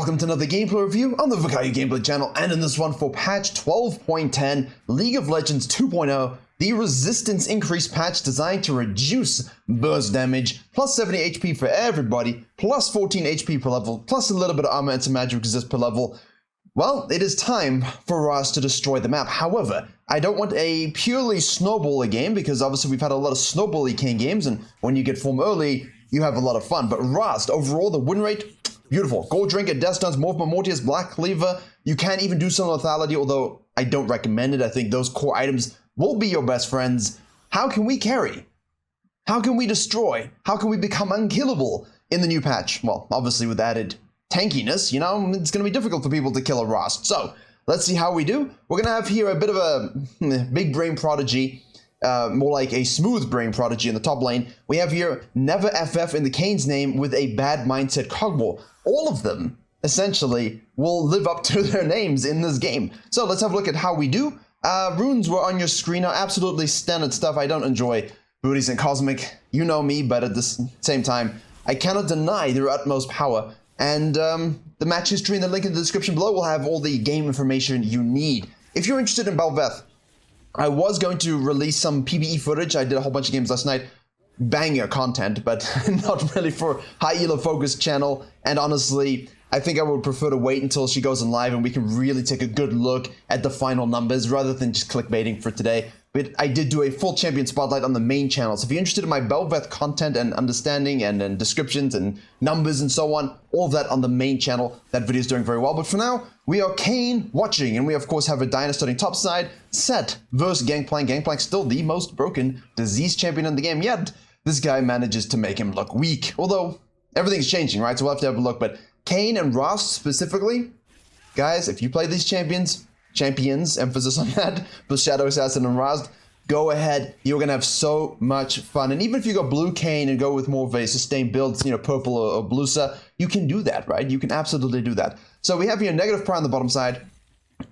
Welcome to another gameplay review on the Virkayu gameplay channel, and in this one for patch 12.10, League of Legends 2.0, the resistance increase patch designed to reduce burst damage, plus 70 HP for everybody, plus 14 HP per level, plus a little bit of armor and some magic resist per level. Well, it is time for us to destroy the map. However, I don't want a purely snowball game, because obviously we've had a lot of snowbally KAYN games, and when you get form early, you have a lot of fun. But Rust, overall, the win rate, beautiful. Gold Drinker, Death Stones, Morpheus, Black Cleaver. You can even do some lethality, although I don't recommend it. I think those core items will be your best friends. How can we carry? How can we destroy? How can we become unkillable in the new patch? Well, obviously with added tankiness, you know, it's going to be difficult for people to kill a Rust. So, let's see how we do. We're going to have here a bit of a big brain prodigy. More like a smooth brain prodigy in the top lane. We have here Never FF in the KAYN's name with a bad mindset Cogmore. All of them, essentially, will live up to their names in this game. So let's have a look at how we do. Runes were on your screen now. Absolutely standard stuff. I don't enjoy booties and cosmic. You know me, but at the same time, I cannot deny their utmost power. And the match history in the link in the description below will have all the game information you need. If you're interested in Bel'Veth, I was going to release some PvE footage. I did a whole bunch of games last night. Banger content, but not really for high elo focused channel. And honestly, I think I would prefer to wait until she goes on live and we can really take a good look at the final numbers rather than just clickbaiting for today. But I did do a full champion spotlight on the main channel. So if you're interested in my Bel'Veth content and understanding and descriptions and numbers and so on, all of that on the main channel, that video is doing very well. But for now, we are KAYN watching, and we of course have a Diana starting topside, Set versus Gangplank. Gangplank still the most broken disease champion in the game, yet this guy manages to make him look weak. Although, everything's changing, right? So we'll have to have a look. But KAYN and Rust specifically, guys, if you play these champions, emphasis on that, but Shadow Assassin and Rust, go ahead, you're gonna have so much fun. And even if you go blue KAYN and go with more of a sustained build, you know, purple or bluesa, you can do that, right? You can absolutely do that. So we have here negative prior on the bottom side,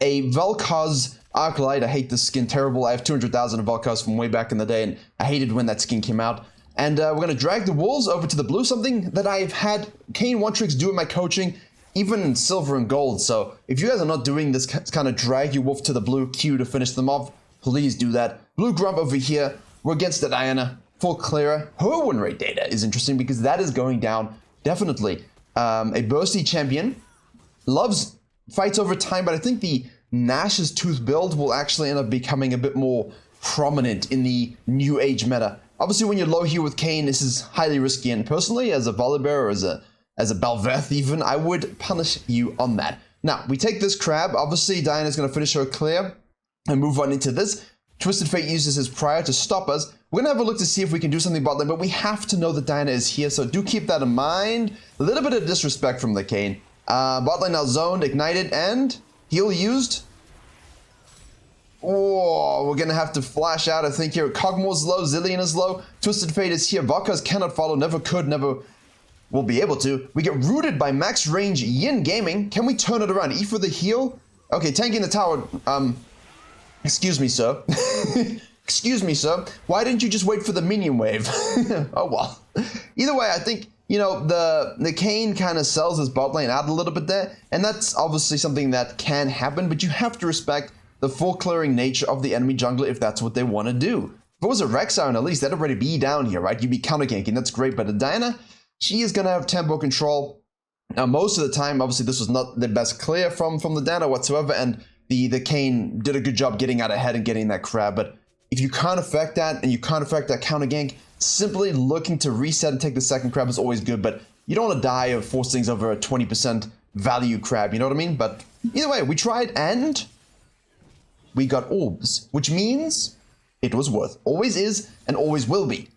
a Vel'Koz Arclight. I hate this skin terrible. I have 200,000 of Vel'Koz from way back in the day, and I hated when that skin came out. And we're gonna drag the wolves over to the blue, something that I've had KAYN one tricks do in my coaching, even in silver and gold. So if you guys are not doing this kind of drag your wolf to the blue queue to finish them off, please do that. Blue Grump over here, we're against the Diana, full clearer. Her win rate data is interesting because that is going down, definitely. A bursty champion, loves fights over time, but I think the Nash's Tooth build will actually end up becoming a bit more prominent in the new age meta. Obviously when you're low here with KAYN, this is highly risky, and personally, as a Volibear or as a Bel'Veth even, I would punish you on that. Now, we take this crab. Obviously, Diana's going to finish her clear and move on into this. Twisted Fate uses his prior to stop us. We're going to have a look to see if we can do something bot lane, but we have to know that Diana is here, so do keep that in mind. A little bit of disrespect from the KAYN. Bot lane now zoned, ignited, and heal used. Oh, we're going to have to flash out, I think, here. Cogmore's low, Zillion is low. Twisted Fate is here. Vel'Koz cannot follow, never could, never will be able to. We get rooted by max range Yin Gaming. Can we turn it around? E for the heal? Okay, tanking the tower. Excuse me, sir. Excuse me, sir. Why didn't you just wait for the minion wave? Oh, well. Either way, I think, you know, the KAYN kind of sells his bot lane out a little bit there, and that's obviously something that can happen, but you have to respect the full clearing nature of the enemy jungler if that's what they want to do. If it was a Rek'Sai, at least, that'd already be down here, right? You'd be counter ganking, that's great, but a Diana, she is going to have tempo control. Now, most of the time, obviously, this was not the best clear from the Diana whatsoever, and the KAYN did a good job getting out ahead and getting that crab, but if you can't affect that, and you can't affect that counter gank, simply looking to reset and take the second crab is always good, but you don't want to die or force things over a 20% value crab, you know what I mean? But either way, we tried, and we got orbs, which means it was worth. Always is, and always will be.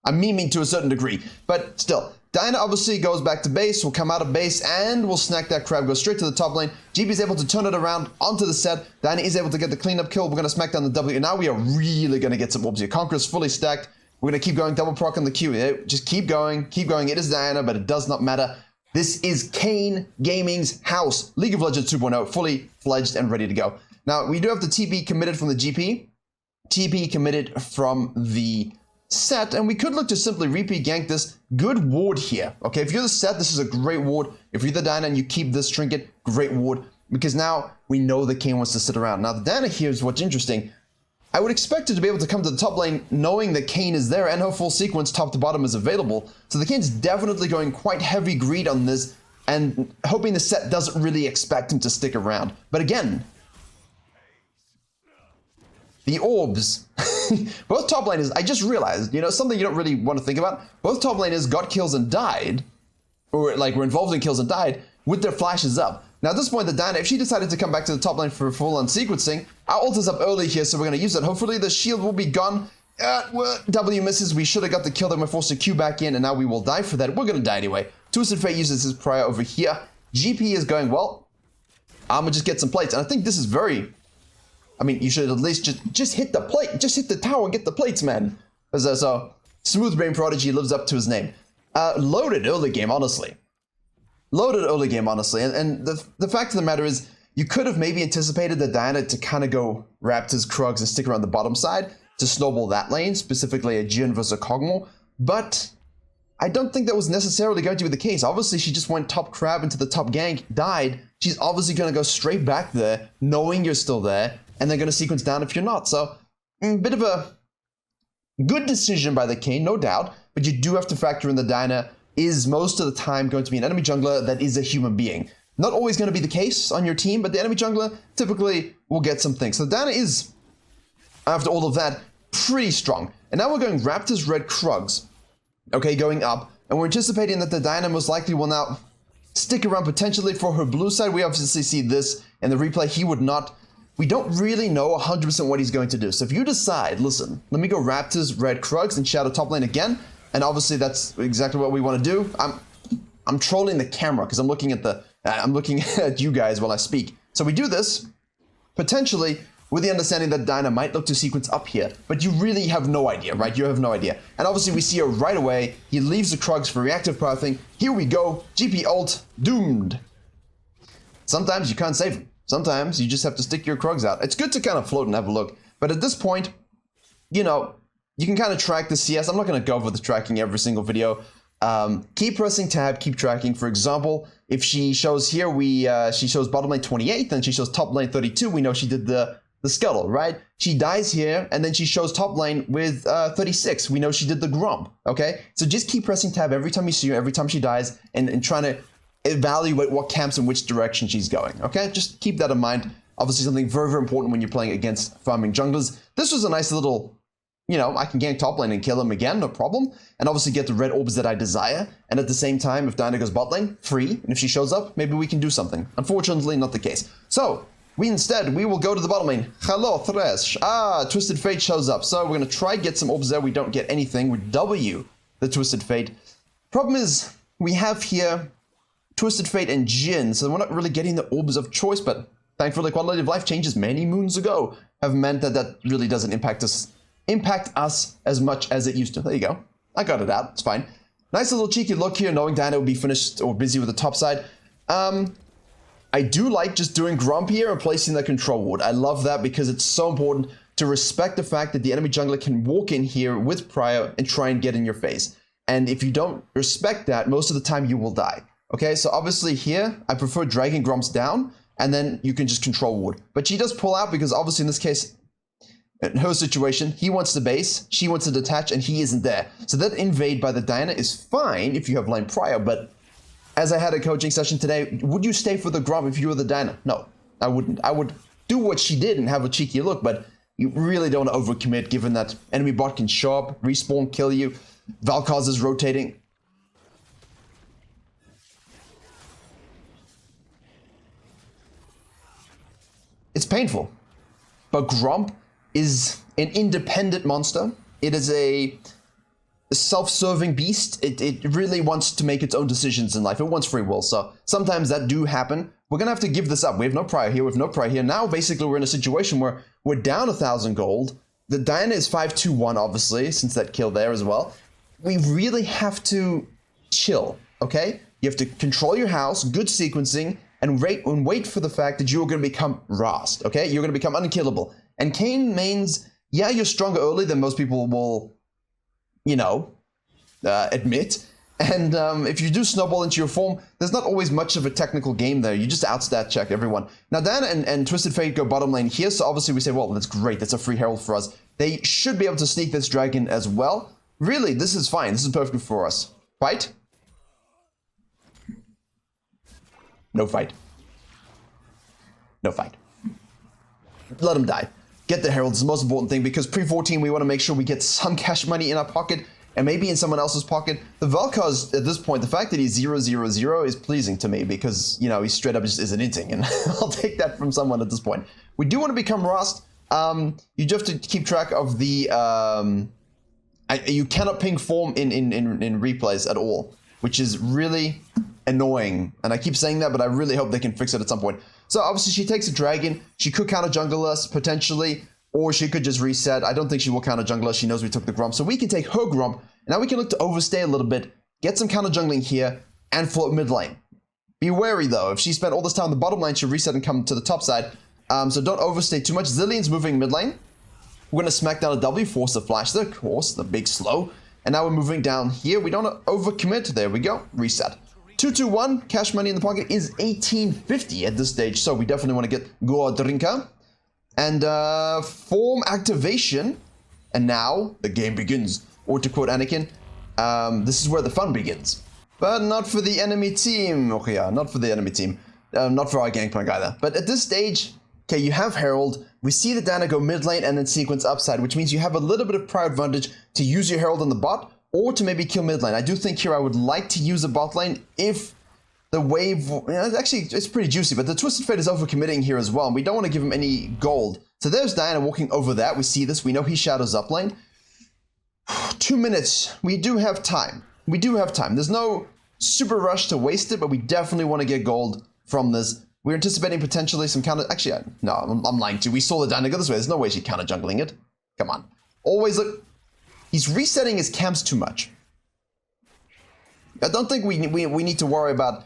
I'm memeing to a certain degree, but still. Diana obviously goes back to base, will come out of base, and will snack that crab, go straight to the top lane. GB is able to turn it around onto the set. Diana is able to get the cleanup kill. We're going to smack down the W. Now we are really going to get some orbs here. Conqueror's fully stacked. We're going to keep going, double proc on the Q. Just keep going, keep going. It is Diana, but it does not matter. This is KAYN Gaming's house. League of Legends 2.0, fully fledged and ready to go. Now, we do have the TP committed from the GP. TP committed from the set, and we could look to simply repeat gank this. Good ward here. Okay, if you're the set, this is a great ward. If you're the Diana and you keep this trinket, great ward, because now we know the KAYN wants to sit around. Now the Diana here is what's interesting. I would expect her to be able to come to the top lane knowing that KAYN is there and her full sequence top to bottom is available. So the KAYN's definitely going quite heavy greed on this and hoping the set doesn't really expect him to stick around. But again, the orbs. Both top laners, I just realized, something you don't really want to think about. Both top laners got kills and died, or like were involved in kills and died, with their flashes up. Now at this point, the Diana, if she decided to come back to the top lane for full-on sequencing, our ult is up early here, so we're going to use it. Hopefully the shield will be gone. W misses. We should have got the kill, then we're forced to Q back in, and now we will die for that. We're going to die anyway. Twisted Fate uses his prior over here. GP is going, well, I'm going to just get some plates. And I think this is very... I mean, you should at least just hit the plate. Just hit the tower and get the plates, man. So, Smooth Brain Prodigy lives up to his name. Loaded early game, honestly. Loaded early game, honestly. And the fact of the matter is, you could have maybe anticipated the Diana to kind of go Raptors, Krugs, and stick around the bottom side to snowball that lane, specifically a Jhin versus a Kog'Maw. But I don't think that was necessarily going to be the case. Obviously, she just went top crab into the top gank, died. She's obviously going to go straight back there, knowing you're still there, and they're going to sequence down if you're not. So, bit of a good decision by the KAYN, no doubt, but you do have to factor in the Diana is most of the time going to be an enemy jungler that is a human being. Not always going to be the case on your team, but the enemy jungler typically will get some things. So Diana is, after all of that, pretty strong. And now we're going Raptors, Red, Krugs. Okay, going up. And we're anticipating that the Diana most likely will now stick around potentially for her blue side. We obviously see this in the replay. He would not. We don't really know 100% what he's going to do. So if you decide, listen, let me go Raptors, Red, Krugs, and shadow top lane again. And obviously that's exactly what we want to do. I'm trolling the camera because I'm looking at you guys while I speak. So we do this potentially with the understanding that Diana might look to sequence up here, but you really have no idea, right? You have no idea. And obviously we see her right away. He leaves the Krugs for reactive pathing. Here we go. GP ult doomed. Sometimes you can't save him. Sometimes you just have to stick your Krugs out. It's good to kind of float and have a look, but at this point, you can kind of track the CS. I'm not going to go over the tracking every single video. Keep pressing tab, keep tracking. For example, if she shows here, she shows bottom lane 28, then she shows top lane 32. We know she did the scuttle, right? She dies here, and then she shows top lane with 36. We know she did the grump, okay? So just keep pressing tab every time you see her, every time she dies, and trying to evaluate what camps in which direction she's going, okay? Just keep that in mind. Obviously something very, very important when you're playing against farming junglers. This was a nice little... I can gank top lane and kill him again, no problem. And obviously get the red orbs that I desire. And at the same time, if Diana goes bot lane, free. And if she shows up, maybe we can do something. Unfortunately, not the case. So, we will go to the bottom lane. Hello, Thresh. Twisted Fate shows up. So, we're going to try get some orbs there. We don't get anything. We W the Twisted Fate. Problem is, we have here Twisted Fate and Jhin. So, we're not really getting the orbs of choice. But thankfully, quality of life changes many moons ago have meant that really doesn't impact us as much as it used to. There you go. I got it out. It's fine. Nice little cheeky look here, knowing Diana would be finished or busy with the top side. I do like just doing Grump here and placing the control ward. I love that because it's so important to respect the fact that the enemy jungler can walk in here with prior and try and get in your face. And if you don't respect that, most of the time you will die. Okay, so obviously here, I prefer dragging Grumps down, and then you can just control ward. But she does pull out because obviously in this case, in her situation, he wants to base, she wants to detach, and he isn't there. So that invade by the Diana is fine if you have line prior, but as I had a coaching session today, would you stay for the Grump if you were the Diana? No, I wouldn't. I would do what she did and have a cheeky look, but you really don't want to overcommit given that enemy bot can show up, respawn, kill you. Valkaz is rotating. It's painful, but Grump is an independent monster. It is a self-serving beast. It really wants to make its own decisions in life. It wants free will. So sometimes that do happen. We're going to have to give this up. We have no prior here. We have no prior here. Now, basically, we're in a situation where we're down 1,000 gold. The Diana is 5-2-1, obviously, since that kill there as well. We really have to chill, okay? You have to control your house, good sequencing, and wait for the fact that you're going to become Rast, okay? You're going to become unkillable. And KAYN mains, yeah, you're stronger early than most people will you know, admit. And if you do snowball into your form, there's not always much of a technical game there. You just outstat check everyone. Now, Diana and Twisted Fate go bottom lane here, so obviously we say, well, that's great. That's a free herald for us. They should be able to sneak this dragon as well. Really, this is fine. This is perfect for us. Fight? No fight. No fight. Let him die. Get the herald. It's the most important thing, because pre-14, we want to make sure we get some cash money in our pocket, and maybe in someone else's pocket. The Vel'Koz, at this point, the fact that he's 0-0-0 is pleasing to me, because, you know, he straight up just isn't inting, and I'll take that from someone at this point. We do want to become Rust. You just have to keep track of the... you cannot ping form in replays at all, which is really annoying. And I keep saying that, but I really hope they can fix it at some point. So obviously she takes a dragon. She could counter jungle us, potentially. Or she could just reset. I don't think she will counter jungle us. She knows we took the Grump. So we can take her Grump. And now we can look to overstay a little bit. Get some counter jungling here. And float mid lane. Be wary though. If she spent all this time on the bottom lane, she'll reset and come to the top side. So don't overstay too much. Zillion's moving mid lane. We're going to smack down a W, force the flash there. Of course, the big slow. And now we're moving down here. We don't overcommit. There we go. Reset. 221. Cash money in the pocket is 1850 at this stage. So we definitely want to get Godrinka. And form activation, and now the game begins. Or to quote Anakin, this is where the fun begins. But not for the enemy team. Okay, yeah, not for the enemy team. Not for our Gangplank either. But at this stage, okay, you have Herald. We see the Diana go mid lane and then sequence upside, which means you have a little bit of prior advantage to use your Herald on the bot, or to maybe kill mid lane. I do think here I would like to use a bot lane if the wave, actually, it's pretty juicy, but the Twisted Fate is overcommitting here as well, and we don't want to give him any gold. So there's Diana walking over that. We see this. We know he shadows up lane. 2 minutes. We do have time. We do have time. There's no super rush to waste it, but we definitely want to get gold from this. We're anticipating potentially some counter... Actually, no, I'm lying to you. We saw the Diana go this way. There's no way she's counter jungling it. Come on. Always look... He's resetting his camps too much. I don't think we need to worry about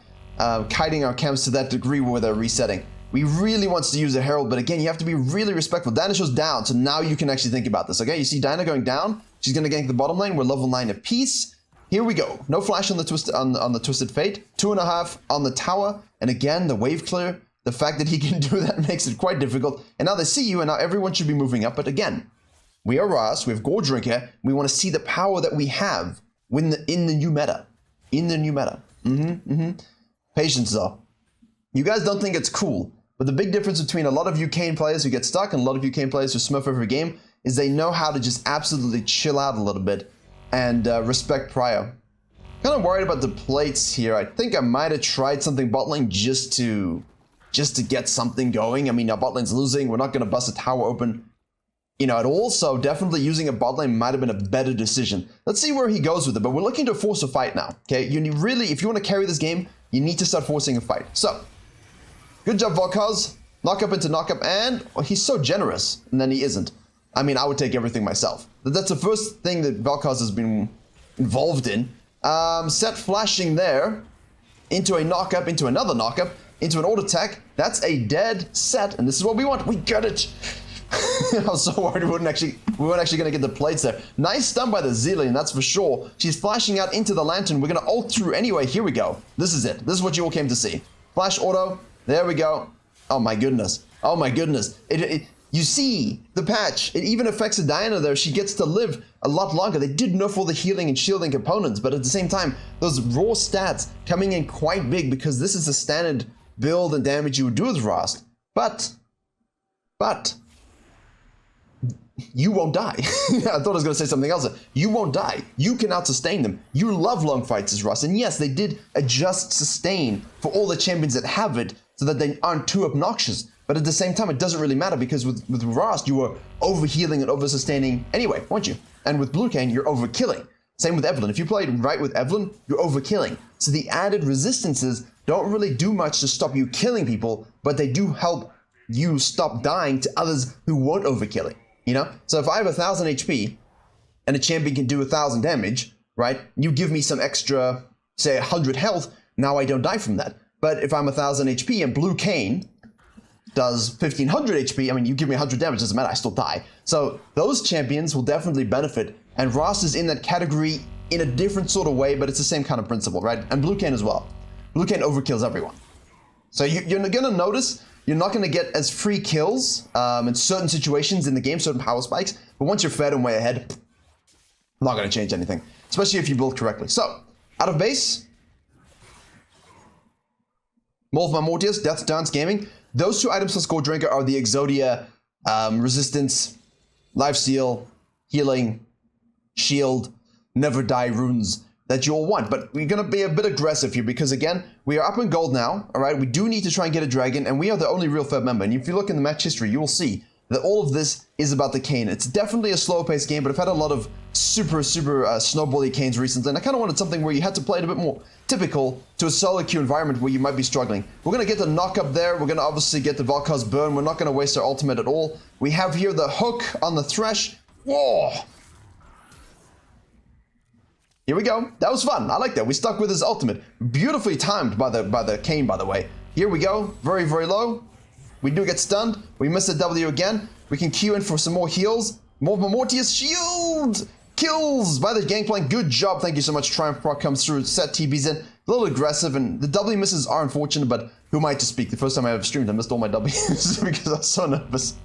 kiting our camps to that degree where they're resetting. We really wants to use a Herald, but again, you have to be really respectful. Diana shows down, so now you can actually think about this, okay? You see Diana going down. She's going to gank the bottom lane. We're level 9 apiece. Here we go. No flash on the Twisted Fate. 2.5 on the tower. And again, the wave clear. The fact that he can do that makes it quite difficult. And now they see you, and now everyone should be moving up. But again, we are Ras. We have Godrinka. We want to see the power that we have in the new meta. In the new meta. Patience, though. You guys don't think it's cool, but the big difference between a lot of you KAYN players who get stuck and a lot of you KAYN players who smurf every game is they know how to just absolutely chill out a little bit and respect prior. Kind of worried about the plates here. I think I might have tried something bot lane just to get something going. I mean, our bot lane's losing. We're not going to bust a tower open, you know, at all. So definitely using a bot lane might have been a better decision. Let's see where he goes with it. But we're looking to force a fight now. Okay, you need really, if you want to carry this game, you need to start forcing a fight. So, good job, Vel'Koz. Knock up into knock up, and he's so generous, and then he isn't. I mean, I would take everything myself. That's the first thing that Vel'Koz has been involved in. Set flashing there into a knock up, into another knock up, into an auto attack. That's a dead set, and this is what we want. We got it. I was so worried we weren't actually going to get the plates there. Nice stun by the Zillion, that's for sure. She's flashing out into the lantern. We're going to ult through anyway. Here we go. This is it. This is what you all came to see. Flash auto. There we go. Oh my goodness. Oh my goodness. You see the patch. It even affects the Diana there. She gets to live a lot longer. They did nerf all the healing and shielding components, but at the same time, those raw stats coming in quite big because this is the standard build and damage you would do with Rust. But you won't die. I thought I was going to say something else. You won't die. You can out-sustain them. You love long fights as Rust. And yes, they did adjust sustain for all the champions that have it so that they aren't too obnoxious. But at the same time, it doesn't really matter because with Rust, you were over-healing and over-sustaining anyway, weren't you? And with Blue KAYN, you're over-killing. Same with Evelyn. If you played right with Evelyn, you're over-killing. So the added resistances don't really do much to stop you killing people, but they do help you stop dying to others who weren't over-killing. You know, so if I have 1,000 HP and a champion can do 1,000 damage, right? You give me some extra, say 100 health, now I don't die from that. But if I'm 1,000 HP and Blue KAYN does 1,500 HP, I mean, you give me 100 damage, doesn't matter, I still die. So those champions will definitely benefit And Ross is in that category in a different sort of way, but it's the same kind of principle, right? And Blue KAYN as well. Blue KAYN overkills everyone. So you're gonna notice you're not gonna get as free kills in certain situations in the game, certain power spikes, but once you're fed and way ahead, not gonna change anything, especially if you build correctly. So, out of base, Molv Mortius, Death Dance Gaming. Those 2 items for Score Drinker are the Exodia, Resistance, Lifesteal, Healing, Shield, Never Die runes that you'll want. But we're going to be a bit aggressive here because, again, we are up in gold now, all right? We do need to try and get a dragon, and we are the only real Fed member. And if you look in the match history, you will see that all of this is about the KAYN. It's definitely a slow-paced game, but I've had a lot of super snowbally KAYNs recently, and I kind of wanted something where you had to play it a bit more typical to a solo queue environment where you might be struggling. We're going to get the knock up there. We're going to obviously get the Valkar's burn. We're not going to waste our ultimate at all. We have here the hook on the Thresh. Whoa! Here we go. That was fun. I like that. We stuck with his ultimate. Beautifully timed by the KAYN, by the way. Here we go. Very, very low. We do get stunned. We miss the W again. We can queue in for some more heals. More Mortius shield! Kills by the Gangplank. Good job. Thank you so much. Triumph Proc comes through. Set TBs in. A little aggressive, and the W misses are unfortunate, but who am I to speak? The first time I ever streamed, I missed all my W's because I was so nervous.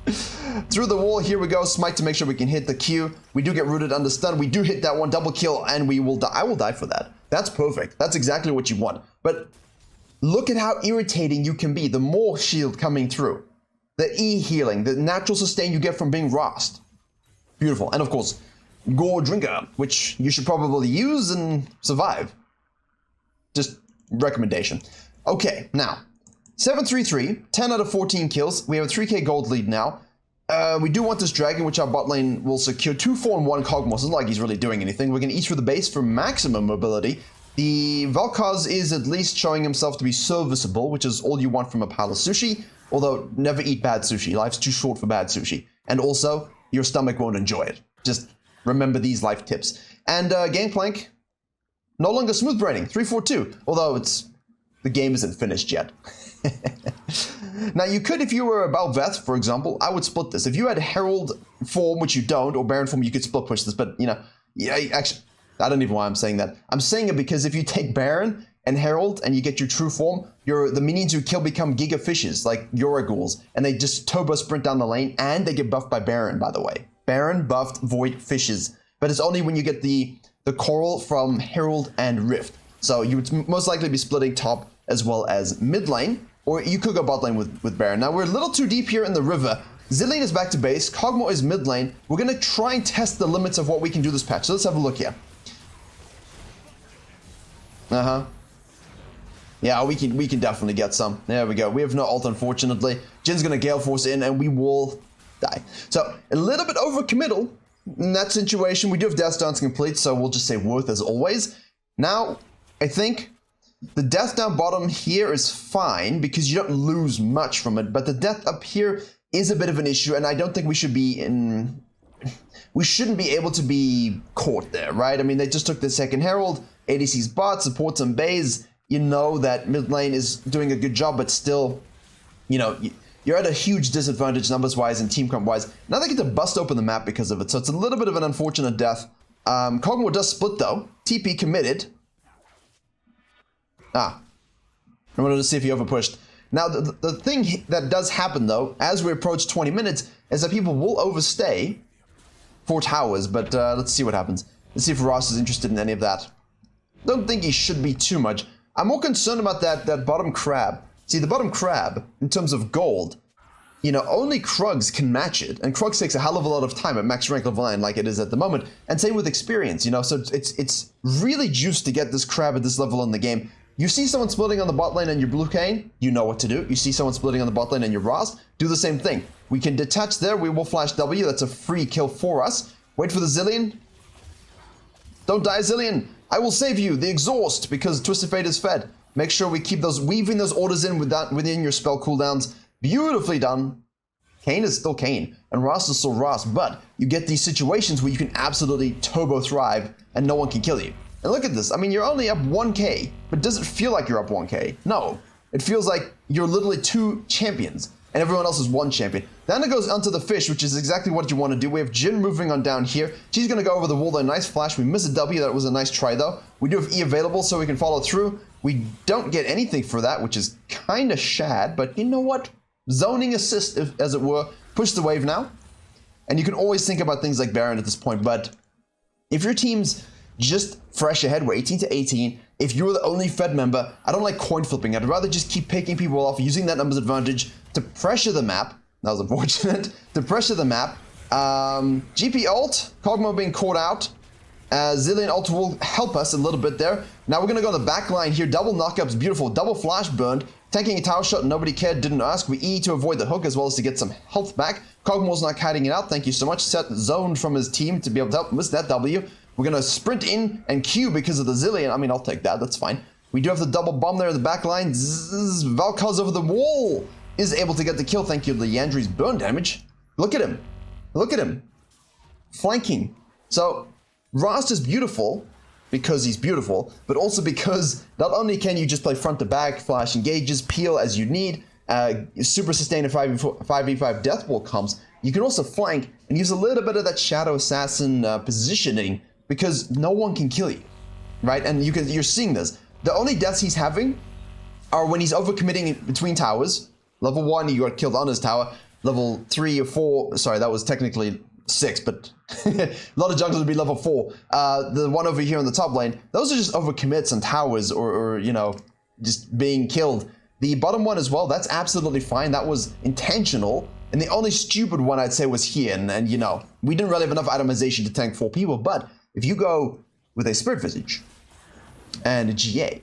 Through the wall, here we go. Smite to make sure we can hit the Q. We do get rooted under stun. We do hit that one double kill, and we will die. I will die for that. That's perfect. That's exactly what you want. But look at how irritating you can be. The more shield coming through. The E healing, the natural sustain you get from being Rost. Beautiful. And of course, Gore Drinker, which you should probably use and survive. Just recommendation. Okay, now, 7-3-3, 10 out of 14 kills. We have a 3k gold lead now. We do want this dragon, which our bot lane will secure. 2, 4, and 1 Cogmos. It's not like he's really doing anything. We're going to eat through the base for maximum mobility. The Valkaz is at least showing himself to be serviceable, which is all you want from a pile of sushi. Although, never eat bad sushi. Life's too short for bad sushi. And also, your stomach won't enjoy it. Just remember these life tips. And Gangplank, no longer smooth braining, 3-4-2. Although the game isn't finished yet. Now you could, if you were a Balveth, for example, I would split this. If you had Herald form, which you don't, or Baron form, you could split push this. But, you know, yeah, actually, I don't even know why I'm saying that. I'm saying it because if you take Baron and Herald and you get your true form, the minions you kill become Giga Fishes, like Yoragools, and they just turbo sprint down the lane, and they get buffed by Baron, by the way. Baron buffed Void Fishes. But it's only when you get the Coral from Herald and Rift. So you would most likely be splitting top as well as mid lane, or you could go bot lane with Baron. Now we're a little too deep here in the river. Zilean is back to base, Kog'Maw is mid lane. We're gonna try and test the limits of what we can do this patch. So let's have a look here. Yeah, we can definitely get some. There we go. We have no ult, unfortunately. Jin's gonna Gale Force in and we will die. So a little bit overcommittal in that situation. We do have Death Dance complete, so we'll just say worth as always. Now, I think the death down bottom here is fine because you don't lose much from it, but the death up here is a bit of an issue, and I don't think we should be in... We shouldn't be able to be caught there, right? I mean, they just took the second Herald, ADC's bot, supports some bays. You know that mid lane is doing a good job, but still, you know, you're at a huge disadvantage numbers-wise and team comp-wise. Now they get to bust open the map because of it, so it's a little bit of an unfortunate death. Kog'Maw does split, though. TP committed. I wanted to see if he overpushed. Now, the thing that does happen, though, as we approach 20 minutes, is that people will overstay 4 towers, but let's see what happens. Let's see if Ross is interested in any of that. Don't think he should be too much. I'm more concerned about that bottom crab. See, the bottom crab, in terms of gold, you know, only Krugs can match it, and Krugs takes a hell of a lot of time at max rank level 9 like it is at the moment, and same with experience, you know, so it's really juiced to get this crab at this level in the game. You see someone splitting on the bot lane and your Blue KAYN, you know what to do. You see someone splitting on the bot lane and your Ross, do the same thing. We can detach there, we will flash W, that's a free kill for us. Wait for the Zilean. Don't die, Zilean. I will save you, the exhaust, because Twisted Fate is fed. Make sure we keep weaving those orders in within your spell cooldowns. Beautifully done. KAYN is still KAYN, and Ross is still Ross, but you get these situations where you can absolutely turbo thrive and no one can kill you. And look at this, I mean, you're only up 1k, but does it feel like you're up 1k? No. It feels like you're literally 2 champions. and everyone else is 1 champion. Then it goes onto the fish, which is exactly what you want to do. We have Jin moving on down here. She's going to go over the wall there. Nice flash. We miss a W. That was a nice try, though. We do have E available, so we can follow through. We don't get anything for that, which is kind of shad, but you know what? Zoning assist, as it were. Push the wave now. And you can always think about things like Baron at this point, but if your team's just fresh ahead, we're 18 to 18. If you're the only Fed member, I don't like coin flipping. I'd rather just keep picking people off, using that numbers advantage to pressure the map. That was unfortunate. To pressure the map. GP ult, Kog'Maw being caught out. Zilean ult will help us a little bit there. Now we're going to go on the back line here. Double knockups, beautiful. Double flash burned. Tanking a tower shot, nobody cared, didn't ask. We E to avoid the hook as well as to get some health back. Kog'Maw's not kiting it out, thank you so much. Set zoned from his team to be able to help. Miss that W. We're going to sprint in and Q because of the Zilean. I mean, I'll take that, that's fine. We do have the double bomb there in the back line. Valkaz over the wall is able to get the kill. Thank you to Yandri's burn damage. Look at him. Look at him. Flanking. So, Rast is beautiful because he's beautiful, but also because not only can you just play front to back, flash engages, peel as you need, super sustain if 5v5 death ball comes, you can also flank and use a little bit of that shadow assassin positioning because no one can kill you, right? And you're seeing this. The only deaths he's having are when he's overcommitting between towers. Level 1, you got killed on his tower. Level 3 or 4, sorry, that was technically 6, but a lot of junglers would be level 4. The one over here on the top lane, those are just overcommits on towers or you know, just being killed. The bottom one as well, that's absolutely fine. That was intentional. And the only stupid one I'd say was here. And you know, we didn't really have enough itemization to tank 4 people. But if you go with a Spirit Visage and a GA,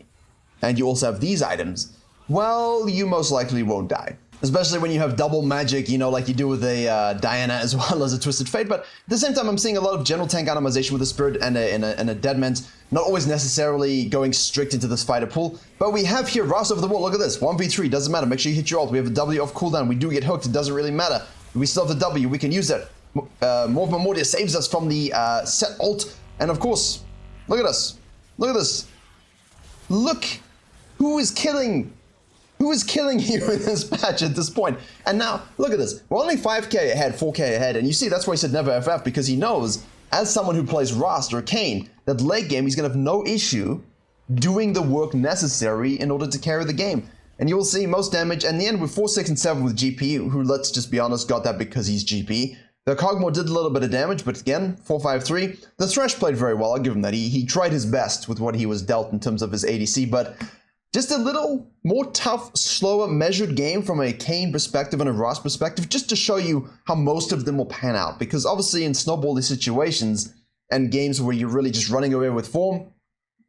and you also have these items, well, you most likely won't die. Especially when you have double magic, you know, like you do with a Diana as well as a Twisted Fate. But at the same time, I'm seeing a lot of general tank itemization with a Spirit and a Deadman's. Not always necessarily going strict into this fighter pool. But we have here Rast over the wall. Look at this. 1v3. Doesn't matter. Make sure you hit your ult. We have a W off cooldown. We do get hooked. It doesn't really matter. We still have the W. We can use that. Morph Mordia saves us from the set ult. And of course, look at us. Look at this. Look who is killing. Who is killing you in this patch at this point? And now, look at this. We're only 5k ahead, 4k ahead. And you see, that's why he said never FF, because he knows, as someone who plays Rast or KAYN, that late game, he's going to have no issue doing the work necessary in order to carry the game. And you will see most damage. And in the end, with 4, 6, and 7 with GP, who, let's just be honest, got that because he's GP. The Kog'Maw did a little bit of damage, but again, 4, 5, 3. The Thresh played very well, I'll give him that. He tried his best with what he was dealt in terms of his ADC, but just a little more tough, slower, measured game from a KAYN perspective and a Rast perspective, just to show you how most of them will pan out. Because obviously in snowbally situations and games where you're really just running away with form,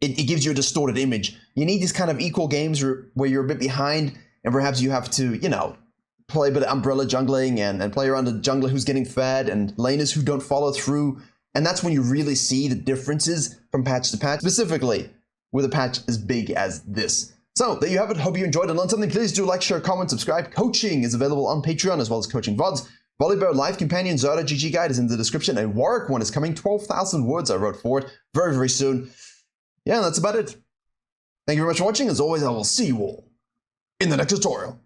it gives you a distorted image. You need these kind of equal games where you're a bit behind and perhaps you have to, you know, play a bit of umbrella jungling and play around a jungler who's getting fed and laners who don't follow through. And that's when you really see the differences from patch to patch, specifically with a patch as big as this. So there you have it. Hope you enjoyed and learned something. Please do like, share, comment, subscribe. Coaching is available on Patreon as well as coaching VODs. Volibear Life Companion Zoda GG guide is in the description. A Warwick one is coming. 12,000 words I wrote for it very, very soon. Yeah, that's about it. Thank you very much for watching. As always, I will see you all in the next tutorial.